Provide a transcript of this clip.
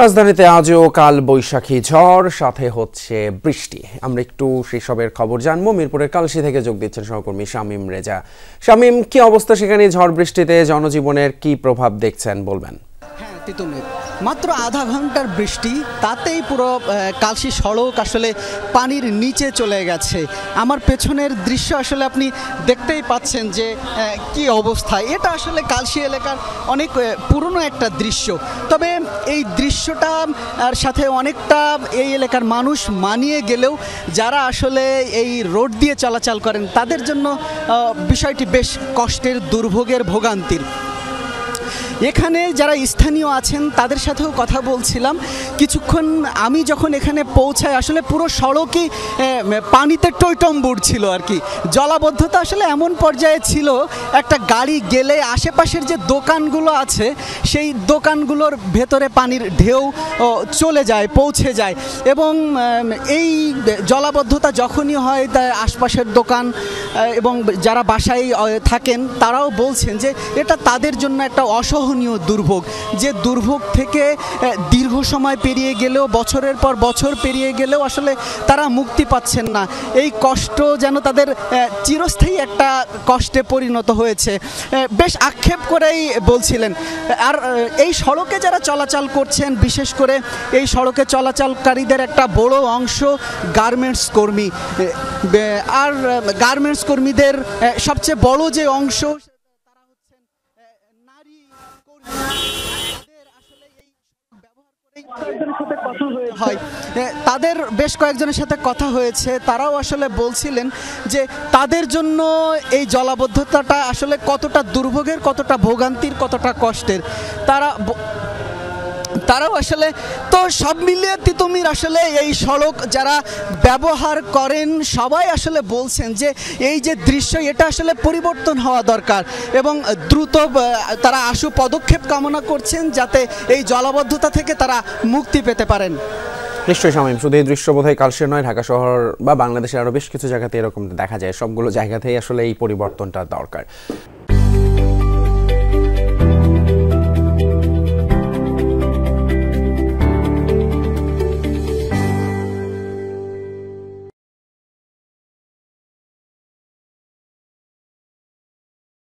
রাজধানীতে আজও কাল বৈশাখী ঝড়, সাথে হচ্ছে বৃষ্টি। আমরা একটু সেসবের খবর জানবো। মিরপুরের কালশী থেকে যোগ দিচ্ছেন সহকর্মী শামীম রেজা। শামীম, কি অবস্থা সেখানে? ঝড় বৃষ্টিতে জনজীবনের কি প্রভাব দেখছেন বলবেন? হ্যাঁ তিতুমির, মাত্র আধা ঘন্টার বৃষ্টি, তাতেই পুরো কালশী সড়ক আসলে পানির নিচে চলে গেছে। আমার পেছনের দৃশ্য আসলে আপনি দেখতেই পাচ্ছেন যে কি অবস্থা। এটা আসলে কালশী এলাকার অনেক পুরনো একটা দৃশ্য। তবে এই দৃশ্যটা সাথে অনেকটা এই এলাকার মানুষ মানিয়ে গেলেও যারা আসলে এই রোড দিয়ে চলাচল করেন তাদের জন্য বিষয়টি বেশ কষ্টের, দুর্ভোগের, ভোগান্তির। এখানে যারা স্থানীয় আছেন তাদের সাথেও কথা বলছিলাম। কিছুক্ষণ আমি যখন এখানে পৌঁছাই আসলে পুরো সড়কই পানিতে টইটম্বুর ছিল আর কি। জলাবদ্ধতা আসলে এমন পর্যায়ে ছিল, একটা গাড়ি গেলে আশেপাশের যে দোকানগুলো আছে সেই দোকানগুলোর ভেতরে পানির ঢেউ চলে যায়, পৌঁছে যায়। এবং এই জলাবদ্ধতা যখনই হয় তাই আশপাশের দোকান এবং যারা বাসায় থাকেন তারাও বলছেন যে এটা তাদের জন্য একটা অসহনীয় দুর্ভোগ, যে দুর্ভোগ থেকে দীর্ঘ সময় পেরিয়ে গেলেও, বছরের পর বছর পেরিয়ে গেলেও আসলে তারা মুক্তি পাচ্ছেন না। এই কষ্ট যেন তাদের চিরস্থায়ী একটা কষ্টে পরিণত হয়েছে, বেশ আক্ষেপ করেই বলছিলেন। আর এই সড়কে যারা চলাচল করছেন, বিশেষ করে এই সড়কে চলাচলকারীদের একটা বড় অংশ গার্মেন্টস কর্মী। আর গার্মেন্টস কর্মীদের সবচেয়ে বড় যে অংশ তাদের বেশ কয়েকজনের সাথে কথা হয়েছে। তারাও আসলে বলছিলেন যে তাদের জন্য এই জলাবদ্ধতাটা আসলে কতটা দুর্ভোগের, কতটা ভোগান্তির, কতটা কষ্টের তারাও আসলে তো সব মিলিয়ে তিতুমির আসলে এই সড়ক যারা ব্যবহার করেন সবাই আসলে বলছেন যে এই যে দৃশ্য, এটা আসলে পরিবর্তন হওয়া দরকার এবং দ্রুত তারা আশু পদক্ষেপ কামনা করছেন যাতে এই জলাবদ্ধতা থেকে তারা মুক্তি পেতে পারেন। নিশ্চয়ই শামীম, শুধু এই দৃশ্য বোধহয় কালশীর নয়, ঢাকা শহর বা বাংলাদেশের আরও বেশ কিছু জায়গাতে এরকম দেখা যায়। সবগুলো জায়গাতেই আসলে এই পরিবর্তনটা দরকার।